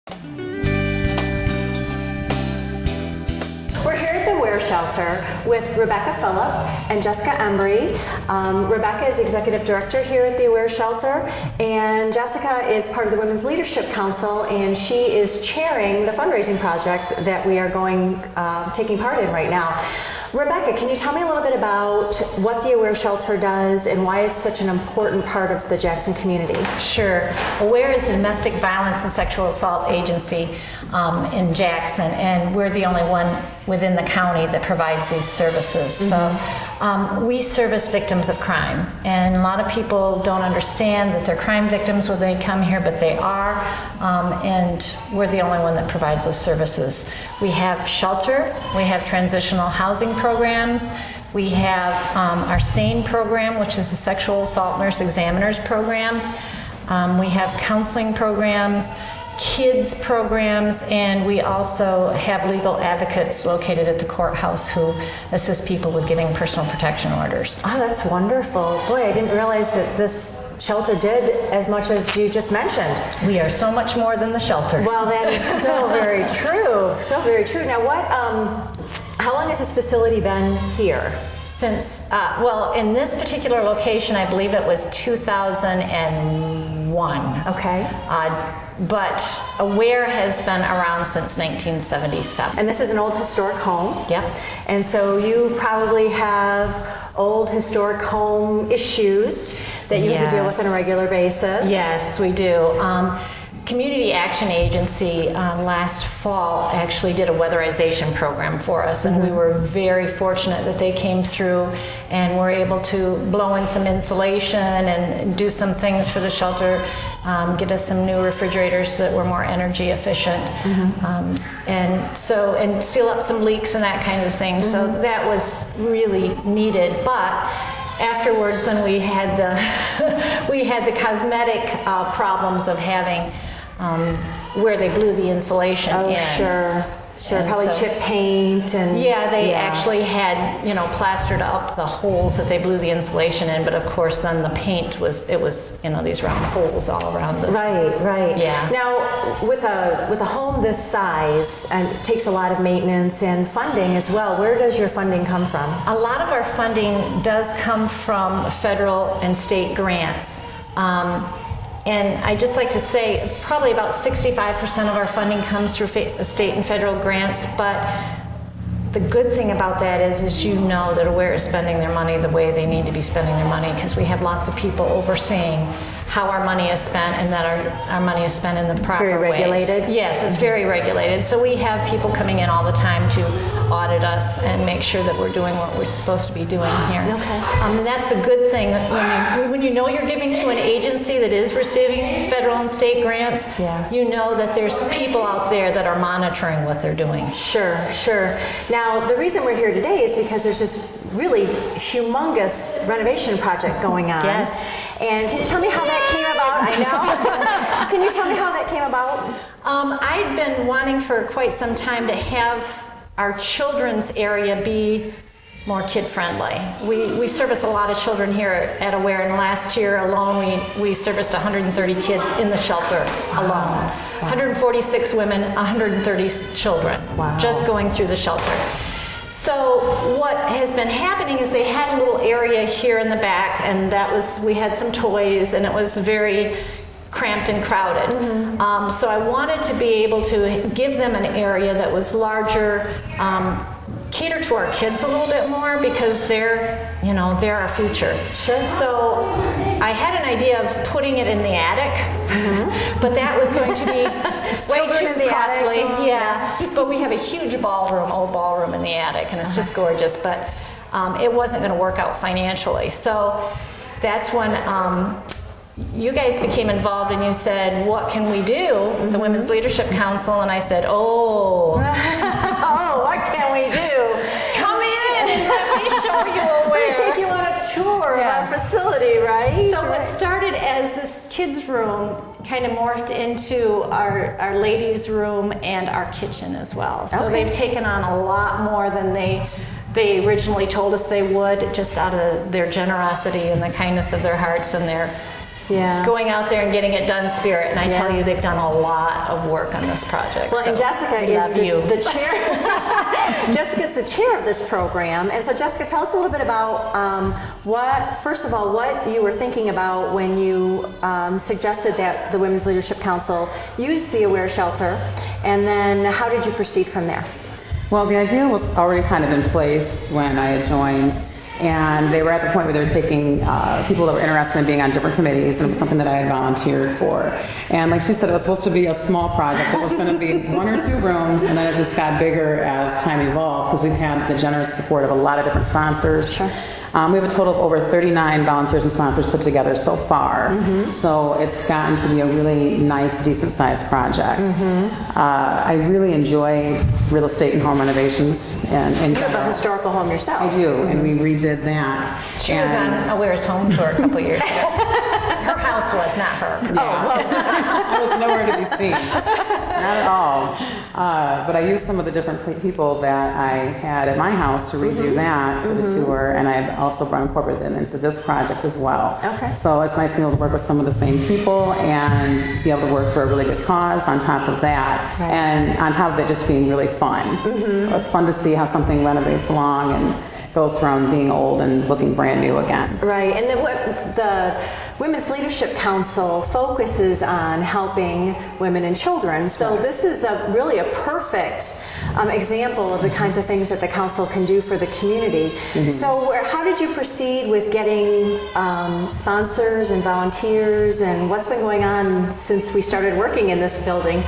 We're here at the Aware Shelter with Rebecca Phillip and Jessica Embery. Rebecca is Executive Director here at the Aware Shelter, and Jessica is part of the Women's Leadership Council, and she is chairing the fundraising project that we are taking part in right now. Rebecca, can you tell me a little bit about what the Aware Shelter does and why it's such an important part of the Jackson community? Sure. Aware is a domestic violence and sexual assault agency in Jackson, and we're the only one within the county that provides these services. So we service victims of crime, and a lot of people don't understand that they're crime victims when they come here, but they are, and we're the only one that provides those services. We have shelter, we have transitional housing programs, we have our SANE program, which is a sexual assault nurse examiners program. We have counseling programs, kids programs, and we also have legal advocates located at the courthouse who assist people with getting personal protection orders. Oh, that's wonderful. Boy, I didn't realize that this shelter did as much as you just mentioned. We are so much more than the shelter. Well, that is so very true. So very true. Now, how long has this facility been here? Since, well, in this particular location, I believe it was 2001. Okay. But Aware has been around since 1977. And this is an old historic home. Yep. And so you probably have old historic home issues that you have to deal with on a regular basis. Yes, we do. Community Action Agency last fall actually did a weatherization program for us, and we were very fortunate that they came through and were able to blow in some insulation and do some things for the shelter, get us some new refrigerators that were more energy efficient, and seal up some leaks and that kind of thing. So that was really needed. But afterwards, then we had the the cosmetic problems of having where they blew the insulation in. Sure. And probably chip paint and... Yeah, they actually had, plastered up the holes that they blew the insulation in, but of course then the paint was these round holes all around the... Right. Yeah. Now, with a home this size, and it takes a lot of maintenance and funding as well, where does your funding come from? A lot of our funding does come from federal and state grants. And I just like to say probably about 65% of our funding comes through state and federal grants, but the good thing about that is that Aware is spending their money the way they need to be spending their money, because we have lots of people overseeing how our money is spent and that our money is spent in the proper ways. Very regulated? Yes, it's very regulated. So we have people coming in all the time to audit us and make sure that we're doing what we're supposed to be doing here. Okay. And that's a good thing. When you know you're giving to an agency that is receiving federal and state grants, you know that there's people out there that are monitoring what they're doing. Sure. Now, the reason we're here today is because there's this really humongous renovation project going on. Yes. And can you tell me how that came about? I know. Can you tell me how that came about? I'd been wanting for quite some time to have our children's area be more kid-friendly. We service a lot of children here at Aware, and last year alone we serviced 130 kids in the shelter alone. 146 women, 130 children, just going through the shelter. So what has been happening is they had a little area here in the back, and we had some toys, and it was very cramped and crowded. So I wanted to be able to give them an area that was larger, cater to our kids a little bit more, because they're our future. Sure. So I had an idea of putting it in the attic, but that was going to be way too costly. Yeah, but we have a huge old ballroom in the attic, and it's just gorgeous, but it wasn't going to work out financially. So that's when you guys became involved, and you said, what can we do? The Women's Leadership Council, and I said, what can we do? Come in and let me show you Aware. Take you on a tour of our facility, right? So what started as this kids' room kind of morphed into our ladies' room and our kitchen as well. So they've taken on a lot more than they originally told us they would, just out of their generosity and the kindness of their hearts and their going out there and getting it done spirit. And I tell you, they've done a lot of work on this project. Well, so and Jessica is the chair. Jessica's the chair of this program. And so Jessica, tell us a little bit about first of all, what you were thinking about when you suggested that the Women's Leadership Council use the Aware Shelter, and then how did you proceed from there? Well, the idea was already kind of in place when I had joined, and they were at the point where they were taking people that were interested in being on different committees, and it was something that I had volunteered for. And like she said, it was supposed to be a small project. It was going to be 1 or 2 rooms, and then it just got bigger as time evolved because we've had the generous support of a lot of different sponsors. Sure. We have a total of over 39 volunteers and sponsors put together so far. So it's gotten to be a really nice, decent-sized project. I really enjoy real estate and home renovations. And you have a historical home yourself. I do, and we redid that. She was on Aware's home tour a couple years ago. Her house was, not her. I was nowhere to be seen. Not at all. But I used some of the different people that I had at my house to redo that for the tour, and I've also incorporated them into this project as well. Okay. So it's nice to be able to work with some of the same people and be able to work for a really good cause on top of that, and on top of it just being really fun. So it's fun to see how something renovates along and goes from being old and looking brand new again. Right, and the Women's Leadership Council focuses on helping women and children. So this is really a perfect example of the kinds of things that the council can do for the community. So how did you proceed with getting sponsors and volunteers, and what's been going on since we started working in this building?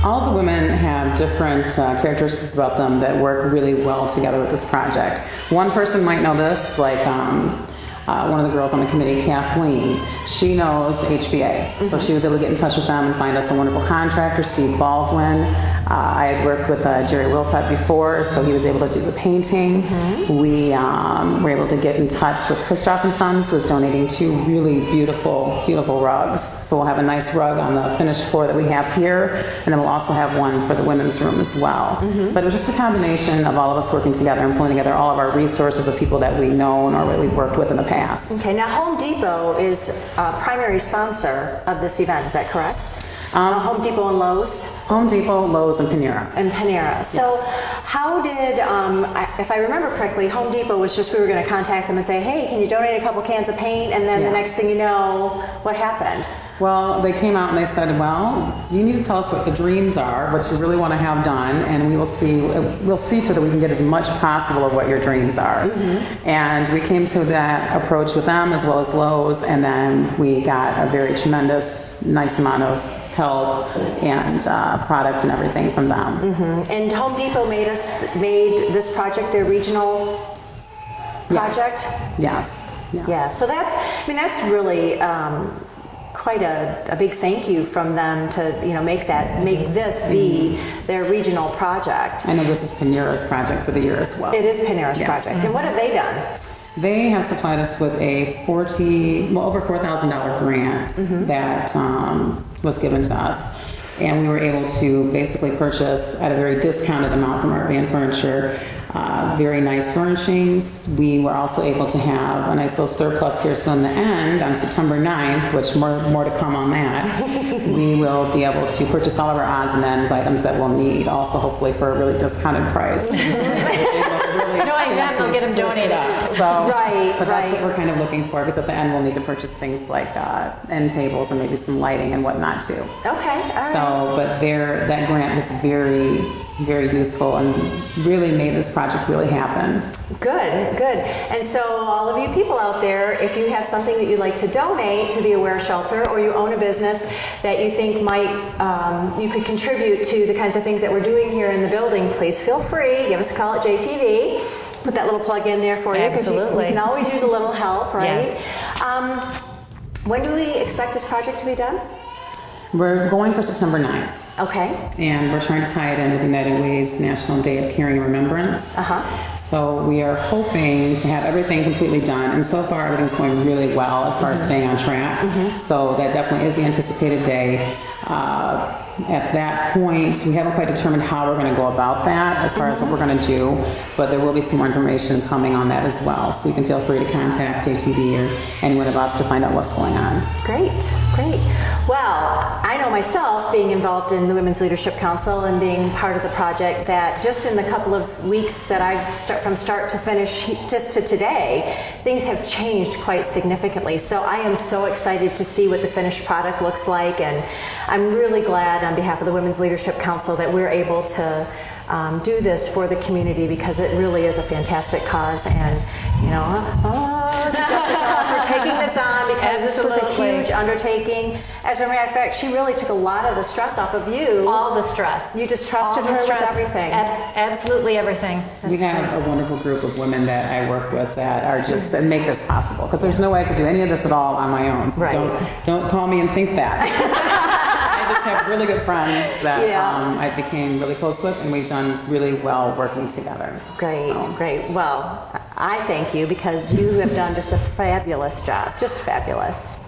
All of the women have different characteristics about them that work really well together with this project. One person might know this, like one of the girls on the committee, Kathleen. She knows HBA, so she was able to get in touch with them and find us a wonderful contractor, Steve Baldwin. I had worked with Jerry Wilcutt before, so he was able to do the painting. We were able to get in touch with Christoph and Sons, who is donating 2 really beautiful, beautiful rugs. So we'll have a nice rug on the finished floor that we have here, and then we'll also have one for the women's room as well. But it was just a combination of all of us working together and pulling together all of our resources of people that we've known or that we've worked with in the past. Okay, now Home Depot is a primary sponsor of this event, is that correct? Home Depot and Lowe's? Home Depot, Lowe's, and Panera. So how did, if I remember correctly, Home Depot was just, we were going to contact them and say, hey, can you donate a couple cans of paint? And then the next thing you know, what happened? Well, they came out and they said, well, you need to tell us what the dreams are, what you really want to have done, and we'll see to it that we can get as much possible of what your dreams are. And we came to that approach with them as well as Lowe's, and then we got a very tremendous, nice amount of help and product and everything from them. And Home Depot made this project their regional project? Yes. Yeah, so that's really quite a big thank you from them to make this be their regional project. I know this is Panera's project for the year as well. It is Panera's project. And what have they done? They have supplied us with a over $4,000 grant that was given to us, and we were able to basically purchase at a very discounted amount from our van furniture very nice furnishings. We were also able to have a nice little surplus here, so in the end, on September 9th, which more to come on that, we will be able to purchase all of our odds and ends items that we'll need, also hopefully for a really discounted price. Knowing that, they'll get them donated. So, that's what we're kind of looking for, because at the end we'll need to purchase things like end tables and maybe some lighting and whatnot too. Okay, all right. So, but that grant was very, very useful and really made this project really happen. Good. And so all of you people out there, if you have something that you'd like to donate to the Aware Shelter, or you own a business that you think you could contribute to the kinds of things that we're doing here in the building, please feel free. Give us a call at JTV. Put that little plug in there for you, because we can always use a little help, right? Yes. When do we expect this project to be done? We're going for September 9th. Okay. And we're trying to tie it in with United Way's National Day of Caring and Remembrance. So we are hoping to have everything completely done, and so far everything's going really well as far as staying on track. So that definitely is the anticipated day. At that point, we haven't quite determined how we're going to go about that as far as what we're going to do, but there will be some more information coming on that as well. So you can feel free to contact JTV or anyone of us to find out what's going on. Great, great. Well, I know myself, being involved in the Women's Leadership Council and being part of the project, that just in the couple of weeks that from start to finish, just to today, things have changed quite significantly. So I am so excited to see what the finished product looks like, and I'm really glad on behalf of the Women's Leadership Council that we're able to do this for the community, because it really is a fantastic cause. And to Jessica for taking this on, because this was a huge undertaking. As a matter of fact, she really took a lot of the stress off of you. All the stress. You just trusted her with everything. Absolutely everything. We have a wonderful group of women that I work with that are just that make this possible, because there's no way I could do any of this at all on my own. So Right. don't call me and think that. I just have really good friends that I became really close with, and we've done really well working together. Great, So. great. Well, I thank you, because you have done just a fabulous job, just fabulous.